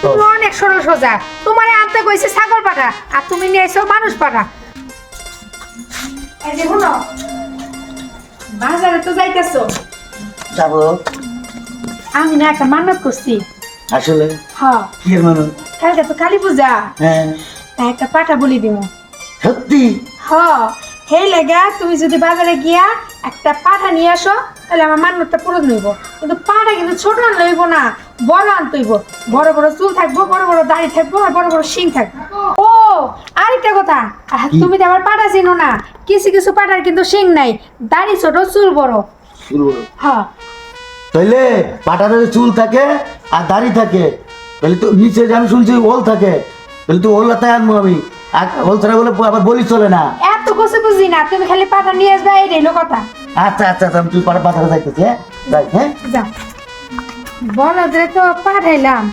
তুমি অনেক সরল সোজা। তোমারে আনতে কইছে ছাগল পাঠা আর তুমি নিয়ে আইছো মানুষ পাঠা। এই যে শুনো, বাজারে তো যাইতেছো। যাবো। আমি না একটা মান্যত করছি। আসলে হ্যাঁ, কি এর মানুষ? কালকে তো কালী পূজা, হ্যাঁ তাই একটা পাঠা বলি দিব। সত্যি? হ্যাঁ, সেই লেগা তুমি যদি বাজারে গিয়া একটা পাঠা নিয়ে আসো তাহলে আমার মান্যতটা পূরণ হইব। কিন্তু পাঠা কিন্তু ছোট আনলে হইব না, বড় আনতে হইব। বড় বড় চুল থাকবো, বড় বড় দাড়ি থাকবো আর বড় বড় শিং থাকবো। ও আরেকটা কথা, তুমি তো আমার পাঠা চিনো না। কিছু কিছু পাঠার কিন্তু শিং নাই, দাড়ি ছোট চুল বড়। শুরু করো। হ্যাঁ, তাইলে পাটারে চুল থাকে আর দাড়ি থাকে, তাহলে তো নিচে যে আমি শুনছি ওল থাকে, তাহলে তো ওল তাই আনবো আমি। আর ওল ছাড়া বলে আবার বলি চলে না। এত কিছু বুঝি না, তুমি খালি পাঠা নিয়ে আসবে, এইটাই হলো কথা। আচ্ছা আচ্ছা আচ্ছা, আমি তুই পাঠাতে যাইতেছি। হ্যাঁ যাই। হ্যাঁ যাও, বলদরে তো পাঠাইলাম,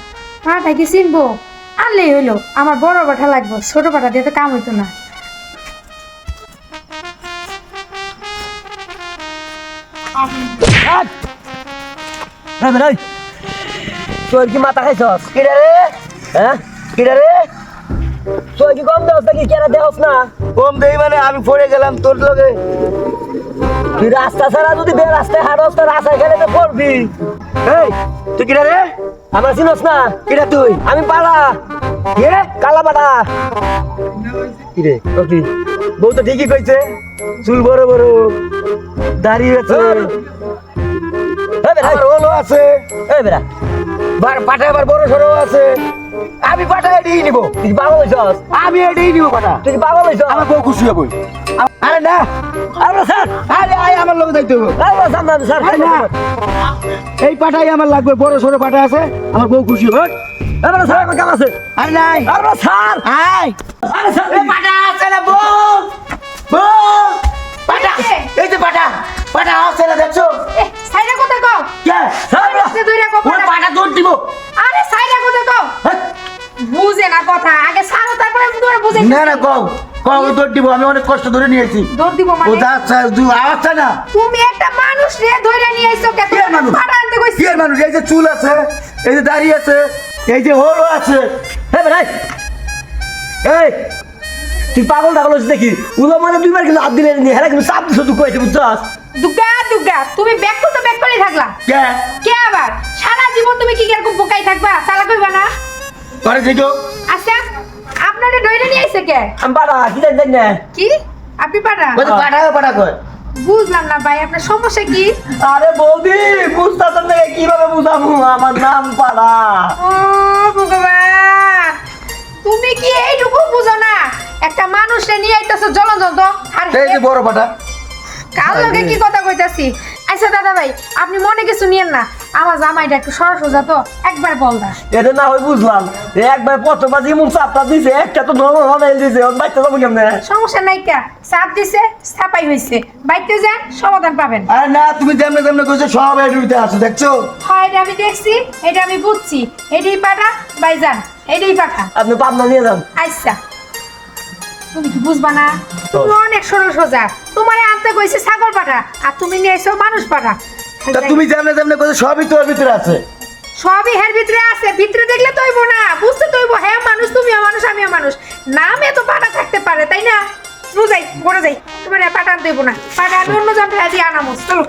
পাঠা কি চিনবো? আনলেই হইলো। আমার বড় পাঠা লাগবে, ছোট পাঠা দিয়ে তো কাম হইতো না। তোর কি মাথা খাইছস? কিরা রে? হ্যাঁ কিরা রে? তোর কি কম দেওস নাকি? কেনা দেওস না? কম দেই মানে আমি পড়ে গেলাম তোর লগে। তুই রাস্তা ছাড়া যদি বে রাস্তায় হাঁটস তো রাস্তায় গেলে তো পড়বি। এই তুই কিরা রে? আমার চিনস না? কিরা তুই? আমি পাড়া কে? কালা পাড়া। কিরে কফি? বউ তো ঠিকই কইছে, চুল বড় বড়, দাড়ি আছে, আবার ওলও আছে, এই বেড়া পাটা আবার বড় সড়ো আছে। আমি পাটা এটাই নিব। তুই কি পাগল হইছস? আমি এটাই নিব পাটা। তুই কি পাগল হইছস? আমার বউ খুশি হবো। আরে না, আরে স্যার, আরে আয় আমার লোক যাইতে হবে। আরে সামনে স্যার। আরে না, এই পাটাই আমার লাগবে, বড় সড়ো পাটা আছে, আমার বউ খুশি হবে। আরে স্যার আমার কাম আছে। আরে নাই, আরে স্যার, আয় আরে স্যার এই পাটা আছে না বউ? বউ পাটা, এই যে পাটা, পাটা আছে না দেখছো? সাইডা কোথায় কও? কে? আরে দুইটা কও ওর পাটা দৌড় দিব। আরে সাইডা কোথায় কও? হ্যাঁ। বুঝে না কথা, আগে সারো তারপরে তোমার বুঝে। না না কও, কও দৌড় দিব, আমি অনেক কষ্ট ধরে নিয়েছি। দৌড় দিব ও মানে? যাচ্ছে আওয়াজটা না। তুমি একটা মানুষ রে ধইরা নিয়ে আইছো কে? কে মানুষ? পাঠা আনতে কইছি। কে মানুষ? এই যে চুল আছে, এই যে দাড়ি আছে, এই যে হলো আছে। এই বেড়া এই তুই পাগল টাগল হচ্ছিস দেখি উলো মানে দুইবার কিন্তু হাত দিলে নি হেরা কিন্তু চাপ দিছ তুই কইতে বুঝছস? দুগা দুগা, তুমি ব্যাক করতে ব্যাক করেই থাকলা। কে? কে আবার? সারা জীবন তুমি কি এরকম বোকাই থাকবা? চালা কইবা না? করে দেখো। আচ্ছা, আপনারে ধইরা নিয়ে আইছে কে? আমি পাড়া কি জানি না। কি? আপনি পাঠা? ওই যে পাটা পাটা কয়। বুঝলাম না ভাই, আপনার সমস্যা কি? আরে বৌদি বুঝতাছ না কিভাবে বুঝামু আমার নাম পাড়া। ও ভগবান, তুমি কি এইটুকু বুঝো না? একটা মানুষে নিয়ে আইতাছো জলজন্ত আর এই যে বড় পাটা। কাল লগে কি কথা কইতাছি। আচ্ছা দাদা ভাই, আপনি মনে কিছু নিয়েন না, আমার জামাইটা একটু সরসোজা তো, একবার বলদা। এটা না হয় বুঝলাম একবার প্রথমবার যেমন চাপটা দিছে একটা তো নরম হবে দিছে ওর বাইতে যাবো কেমনে? সমস্যা নাই কা, চাপ দিছে ছাপাই হইছে, বাইতে যান সমাধান পাবেন। আরে না, তুমি যেমনে যেমনে কইছো সব এডুতে আছে দেখছো? হয় এটা আমি দেখছি, এটা আমি বুঝছি, এটাই পাঠা ভাইজান, এটাই পাঠা। আপনি পাবনা নিয়ে যান। আচ্ছা, তুমি কি বুঝবা না? তুমি অনেক সরল সোজা। তোমারে আনতে কইছে ছাগল পাঠা আর তুমি নিয়ে আইছো মানুষ পাঠা। তা তুমি যেমনে যেমনে কইছো সবই তোর ভিতরে আছে। সবই হের ভিতরে আছে, ভিতরে দেখলে তো হইব না, বুঝতে তো হইব। হ্যাঁ মানুষ, তুমিও মানুষ আমিও মানুষ, নামে তো পাঠা থাকতে পারে তাই না? বুঝাই বড় যাই, তোমার পাঠা আনতে হইব না, পাঠা আমি অন্য জায়গায় দিয়ে আনামো। চলো।